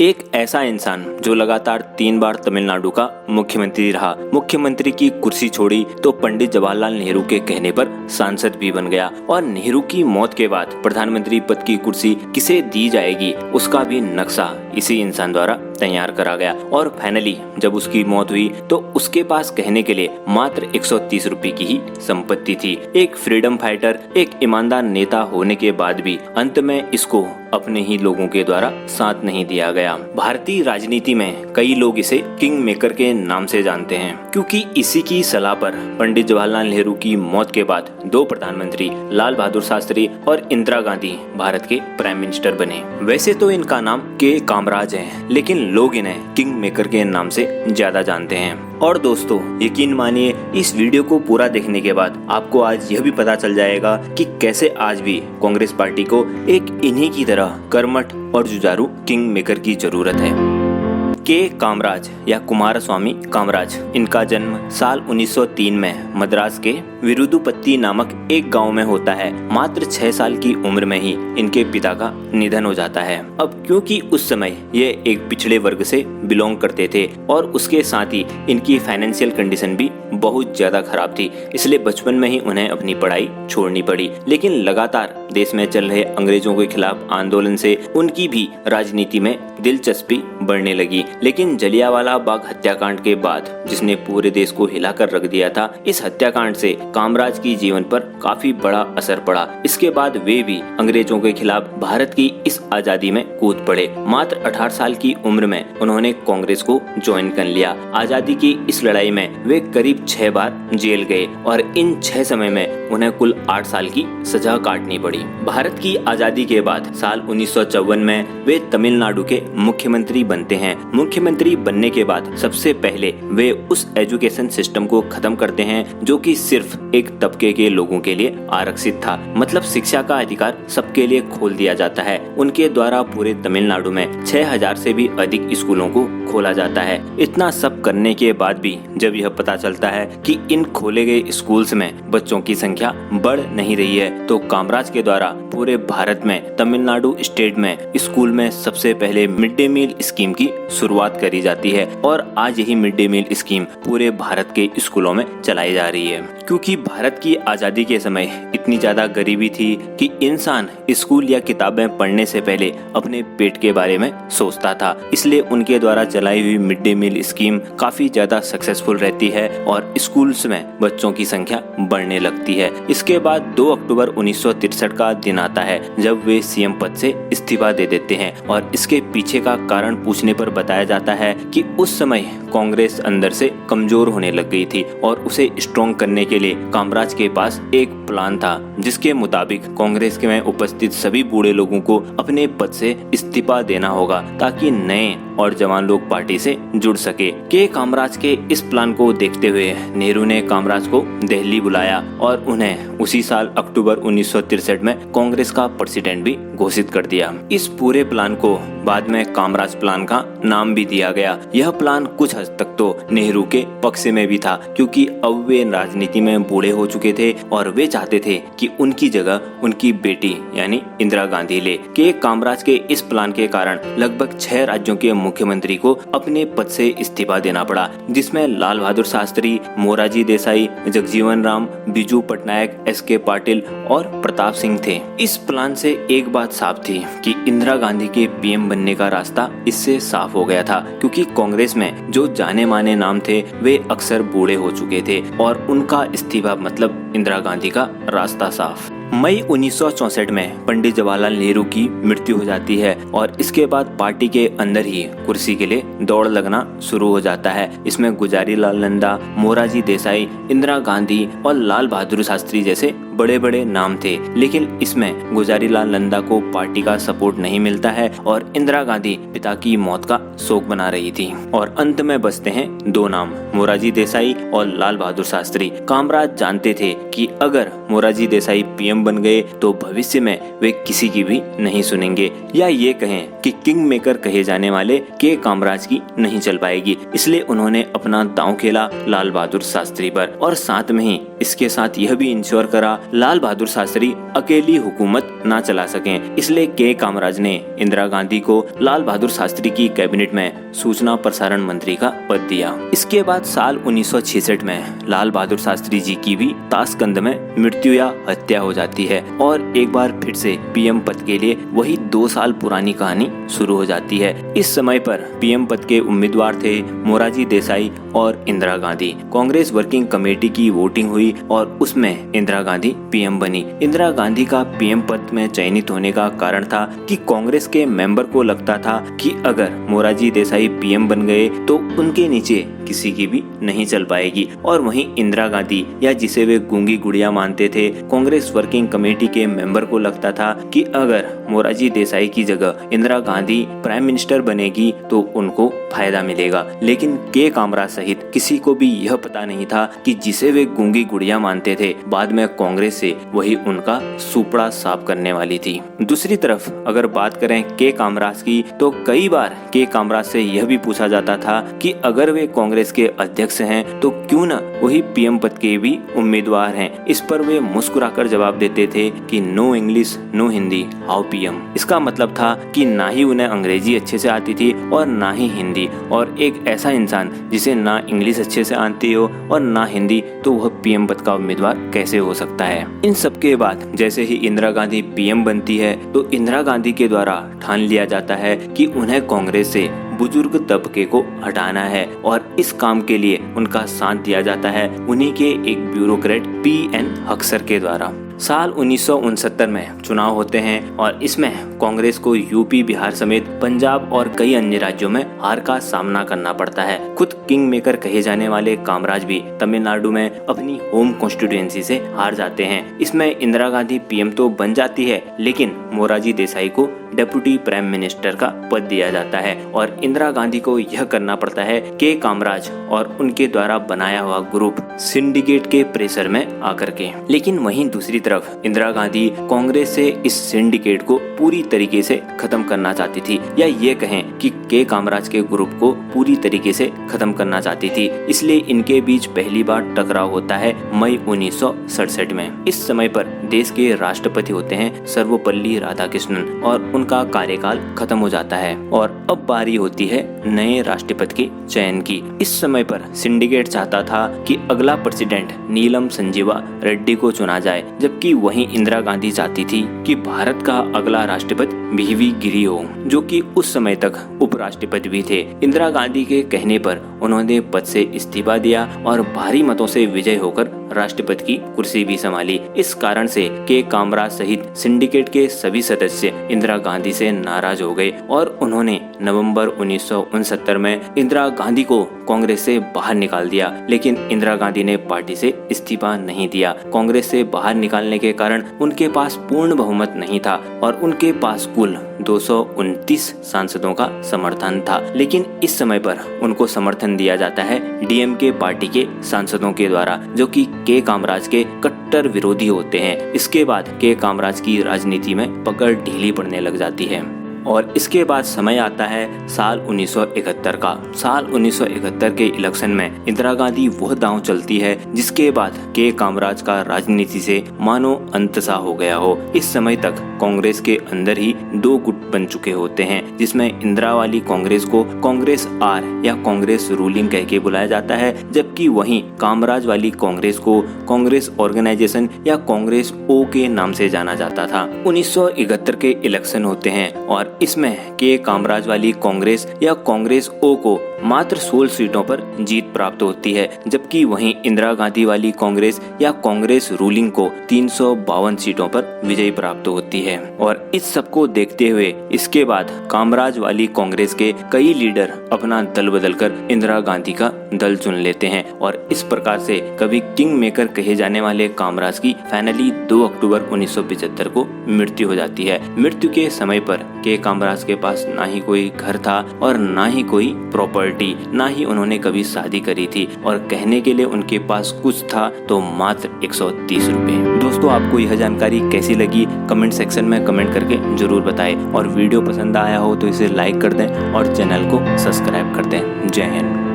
एक ऐसा इंसान जो लगातार 3 बार तमिलनाडु का मुख्यमंत्री रहा, मुख्यमंत्री की कुर्सी छोड़ी तो पंडित जवाहरलाल नेहरू के कहने पर सांसद भी बन गया और नेहरू की मौत के बाद प्रधानमंत्री पद की कुर्सी किसे दी जाएगी उसका भी नक्शा इसी इंसान द्वारा तैयार करा गया। और फाइनली जब उसकी मौत हुई तो उसके पास कहने के लिए मात्र 130 रुपए की ही संपत्ति थी। एक फ्रीडम फाइटर, एक ईमानदार नेता होने के बाद भी अंत में इसको अपने ही लोगों के द्वारा साथ नहीं दिया गया। भारतीय राजनीति में कई लोग इसे किंग मेकर के नाम से जानते हैं, क्योंकि इसी की सलाह पर पंडित जवाहरलाल नेहरू की मौत के बाद 2 प्रधानमंत्री लाल बहादुर शास्त्री और इंदिरा गांधी भारत के प्राइम मिनिस्टर बने। वैसे तो इनका नाम के कामराज है, लेकिन लोग इन्हें किंग मेकर के नाम से ज्यादा जानते हैं। और दोस्तों यकीन मानिए, इस वीडियो को पूरा देखने के बाद आपको आज यह भी पता चल जाएगा कि कैसे आज भी कांग्रेस पार्टी को एक इन्हीं की तरह कर्मठ और जुझारू किंग मेकर की जरूरत है। के कामराज या कुमारस्वामी कामराज, इनका जन्म साल 1903 में मद्रास के विरुदुपत्ती नामक एक गांव में होता है। मात्र 6 साल की उम्र में ही इनके पिता का निधन हो जाता है। अब क्योंकि उस समय ये एक पिछड़े वर्ग से बिलोंग करते थे और उसके साथ ही इनकी फाइनेंशियल कंडीशन भी बहुत ज्यादा खराब थी, इसलिए बचपन में ही उन्हें अपनी पढ़ाई छोड़नी पड़ी। लेकिन लगातार देश में चल रहे अंग्रेजों के खिलाफ आंदोलन से उनकी भी राजनीति में दिलचस्पी बढ़ने लगी। लेकिन जलियांवाला बाग हत्याकांड के बाद, जिसने पूरे देश को हिलाकर रख दिया था, इस हत्याकांड से कामराज की जीवन पर काफी बड़ा असर पड़ा। इसके बाद वे भी अंग्रेजों के खिलाफ भारत की इस आजादी में कूद पड़े। मात्र 18 साल की उम्र में उन्होंने कांग्रेस को ज्वाइन कर लिया। आजादी की इस लड़ाई में वे करीब 6 बार जेल गए और इन 6 समय में उन्हें कुल 8 साल की सजा काटनी पड़ी। भारत की आजादी के बाद साल 1954 में वे तमिलनाडु के मुख्यमंत्री बनते हैं। मुख्यमंत्री बनने के बाद सबसे पहले वे उस एजुकेशन सिस्टम को खत्म करते हैं जो कि सिर्फ एक तबके के लोगों के लिए आरक्षित था। मतलब शिक्षा का अधिकार सबके लिए खोल दिया जाता है। उनके द्वारा पूरे तमिलनाडु में 6000 से भी अधिक स्कूलों को खोला जाता है। इतना सब करने के बाद भी जब यह पता चलता है कि इन खोले गए स्कूल्स में बच्चों की संख्या बढ़ नहीं रही है, तो कामराज के द्वारा पूरे भारत में तमिलनाडु स्टेट में स्कूल में सबसे पहले मिड डे मील स्कीम की शुरुआत करी जाती है। और आज यही मिड डे मील स्कीम पूरे भारत के स्कूलों में चलाई जा रही है। क्योंकि भारत की आजादी के समय इतनी ज्यादा गरीबी थी कि इंसान स्कूल या किताबें पढ़ने से पहले अपने पेट के बारे में सोचता था, इसलिए उनके द्वारा चलाई हुई मिड डे मील स्कीम काफी ज्यादा सक्सेसफुल रहती है और स्कूल्स में बच्चों की संख्या बढ़ने लगती है। इसके बाद 2 अक्टूबर 1963 का दिन आता है जब वे सीएम पद से इस्तीफा दे देते हैं। और इसके पीछे का कारण पूछने पर बताया जाता है कि उस समय कांग्रेस अंदर से कमजोर होने लग गई थी और उसे स्ट्रॉन्ग करने के लिए कामराज के पास एक प्लान था, जिसके मुताबिक कांग्रेस के में उपस्थित सभी बूढ़े लोगों को अपने पद से इस्तीफा देना होगा ताकि नए और जवान लोग पार्टी से जुड़ सके। के कामराज के इस प्लान को देखते हुए नेहरू ने कामराज को दिल्ली बुलाया और उन्हें उसी साल अक्टूबर 1963 में कांग्रेस का प्रेसिडेंट भी घोषित कर दिया। इस पूरे प्लान को बाद में कामराज प्लान का नाम भी दिया गया। यह प्लान कुछ हद तक तो नेहरू के पक्ष में भी था, क्योंकि अब वे राजनीति में बूढ़े हो चुके थे और वे चाहते थे कि उनकी जगह उनकी बेटी यानी इंदिरा गांधी ले। के कामराज के इस प्लान के कारण लगभग 6 राज्यों के मुख्यमंत्री को अपने पद से इस्तीफा देना पड़ा, जिसमें लाल बहादुर शास्त्री, मोरारजी देसाई, जगजीवन राम, बिजू पटनायक, एस.के. पाटिल और प्रताप सिंह थे। इस प्लान से एक बात साफ थी कि इंदिरा गांधी के पीएम बनने का रास्ता इससे साफ हो गया था, क्योंकि कांग्रेस में जो जाने माने नाम थे वे अक्सर बूढ़े हो चुके थे और उनका इस्तीफा मतलब इंदिरा गांधी का रास्ता साफ। मई 1964 में पंडित जवाहरलाल नेहरू की मृत्यु हो जाती है और इसके बाद पार्टी के अंदर ही कुर्सी के लिए दौड़ लगना शुरू हो जाता है। इसमें गुजारी लाल नंदा, मोरारजी देसाई, इंदिरा गांधी और लाल बहादुर शास्त्री जैसे बड़े बड़े नाम थे। लेकिन इसमें गुजारी लाल नंदा को पार्टी का सपोर्ट नहीं मिलता है और इंदिरा गांधी पिता की मौत का शोक मना रही थी। और अंत में बचते हैं 2 नाम, मोरारजी देसाई और लाल बहादुर शास्त्री। कामराज जानते थे कि अगर मोरारजी देसाई पीएम बन गए तो भविष्य में वे किसी की भी नहीं सुनेंगे, या ये कहें कि किंग मेकर कहे जाने वाले के कामराज की नहीं चल पाएगी, इसलिए उन्होंने अपना दांव खेला लाल बहादुर शास्त्री पर और साथ में ही इसके साथ यह भी इंश्योर करा लाल बहादुर शास्त्री अकेली हुकूमत ना चला सकें। इसलिए के कामराज ने इंदिरा गांधी को लाल बहादुर शास्त्री की कैबिनेट में सूचना प्रसारण मंत्री का पद दिया। इसके बाद साल 1966 में लाल बहादुर शास्त्री जी की भी ताशकंद में मृत्यु या हत्या हो जाती है और एक बार फिर से पीएम पद के लिए वही 2 साल पुरानी कहानी शुरू हो जाती है। इस समय पर पीएम पद के उम्मीदवार थे मोरारजी देसाई और इंदिरा गांधी। कांग्रेस वर्किंग कमेटी की वोटिंग हुई और उसमें इंदिरा गांधी पीएम बनी। इंदिरा गांधी का पीएम पद में चयनित होने का कारण था कि कांग्रेस के मेंबर को लगता था कि अगर मोरारजी देसाई पीएम बन गए तो उनके नीचे किसी की भी नहीं चल पाएगी। और वहीं इंदिरा गांधी या जिसे वे गूंगी गुड़िया मानते थे, कांग्रेस वर्किंग कमेटी के मेंबर को लगता था कि अगर मोरारजी देसाई की जगह इंदिरा गांधी प्राइम मिनिस्टर बनेगी तो उनको फायदा मिलेगा। लेकिन के कामराज सहित किसी को भी यह पता नहीं था कि जिसे वे गूंगी गुड़िया मानते थे, बाद में कांग्रेस से वही उनका सुपड़ा साफ करने वाली थी। दूसरी तरफ अगर बात करें के कामराज की, तो कई बार के कामराज से यह भी पूछा जाता था कि अगर वे कांग्रेस के अध्यक्ष हैं तो क्यों न वही पीएम पद के भी उम्मीदवार हैं। इस पर वे मुस्कुराकर जवाब देते थे कि no English no Hindi how PM. इसका मतलब था कि ना ही उन्हें अंग्रेजी अच्छे से आती थी और ना ही हिंदी, और एक ऐसा इंसान जिसे ना इंग्लिश अच्छे से आती हो और ना हिंदी, तो वह पीएम पद का उम्मीदवार कैसे हो सकता है। इन सब के बाद जैसे ही इंदिरा गांधी पीएम बनती है तो इंदिरा गांधी के द्वारा ठान लिया जाता है कि उन्हें कांग्रेस से बुजुर्ग तबके को हटाना है और इस काम के लिए उनका साथ दिया जाता है उन्हीं के एक ब्यूरोक्रेट पीएन हक्सर के द्वारा। साल 1969 में चुनाव होते हैं और इसमें कांग्रेस को यूपी, बिहार समेत पंजाब और कई अन्य राज्यों में हार का सामना करना पड़ता है। खुद किंग मेकर कहे जाने वाले कामराज भी तमिलनाडु में अपनी होम कॉन्स्टिट्यूएंसी से हार जाते हैं। इसमें इंदिरा गांधी पीएम तो बन जाती है, लेकिन मोरारजी देसाई को डेप्यूटी प्राइम मिनिस्टर का पद दिया जाता है और इंदिरा गांधी को यह करना पड़ता है के कामराज और उनके द्वारा बनाया हुआ ग्रुप सिंडिकेट के प्रेशर में आकर के। लेकिन वहीं दूसरी तरफ इंदिरा गांधी कांग्रेस से इस सिंडिकेट को पूरी तरीके से खत्म करना चाहती थी, या ये कहें कि के कामराज के ग्रुप को पूरी तरीके से खत्म करना चाहती थी। इसलिए इनके बीच पहली बार टकराव होता है मई 1967 में। इस समय पर देश के राष्ट्रपति होते हैं सर्वपल्ली राधाकृष्णन और उनका कार्यकाल खत्म हो जाता है और अब बारी होती है नए राष्ट्रपति के चयन की। इस समय पर सिंडिकेट चाहता था कि अगला प्रेसिडेंट नीलम संजीवा रेड्डी को चुना जाए, जबकि वहीं इंदिरा गांधी चाहती थी कि भारत का अगला राष्ट्रपति वीवी गिरी हो, जो कि उस समय तक उपराष्ट्रपति भी थे। इंदिरा गांधी के कहने पर उन्होंने पद से इस्तीफा दिया और भारी मतों से विजय होकर राष्ट्रपति की कुर्सी भी संभाली। इस कारण से के कामराज सहित सिंडिकेट के सभी सदस्य इंदिरा गांधी से नाराज हो गए और उन्होंने नवंबर 1969 में इंदिरा गांधी को कांग्रेस से बाहर निकाल दिया। लेकिन इंदिरा गांधी ने पार्टी से इस्तीफा नहीं दिया। कांग्रेस से बाहर निकालने के कारण उनके पास पूर्ण बहुमत नहीं था और उनके पास कुल 229 सांसदों का समर्थन था। लेकिन इस समय पर उनको समर्थन दिया जाता है डीएमके पार्टी के सांसदों के द्वारा, जो कि के कामराज के कट्टर विरोधी होते हैं। इसके बाद के कामराज की राजनीति में पकड़ ढीली पड़ने लग जाती है और इसके बाद समय आता है साल 1971 का। साल 1971 के इलेक्शन में इंदिरा गांधी वह दांव चलती है जिसके बाद के कामराज का राजनीति से मानो अंत सा हो गया हो। इस समय तक कांग्रेस के अंदर ही 2 गुट बन चुके होते हैं, जिसमें इंदिरा वाली कांग्रेस को कांग्रेस आर या कांग्रेस रूलिंग कह के बुलाया जाता है, जबकि वहीं कामराज वाली कांग्रेस को कांग्रेस ऑर्गेनाइजेशन या कांग्रेस ओ के नाम से जाना जाता था। 1971 के इलेक्शन होते हैं और इसमें के कामराज वाली कांग्रेस या कांग्रेस ओ को मात्र 16 सीटों पर जीत प्राप्त होती है, जबकि वहीं इंदिरा गांधी वाली कांग्रेस या कांग्रेस रूलिंग को 352 सीटों पर विजय प्राप्त होती है। और इस सब को देखते हुए इसके बाद कामराज वाली कांग्रेस के कई लीडर अपना दल बदलकर इंदिरा गांधी का दल चुन लेते हैं और इस प्रकार से कवि किंग मेकर कहे जाने वाले कामराज की फाइनली 2 अक्टूबर 1975 को मृत्यु हो जाती है। मृत्यु के समय पर के कामराज के पास ना ही कोई घर था और ना ही कोई प्रॉपर्टी, ना ही उन्होंने कभी शादी करी थी और कहने के लिए उनके पास कुछ था तो मात्र 130 रुपए। दोस्तों, आपको यह जानकारी कैसी लगी कमेंट सेक्शन में कमेंट करके जरूर बताएं और वीडियो पसंद आया हो तो इसे लाइक कर दें और चैनल को सब्सक्राइब कर दें। जय हिंद।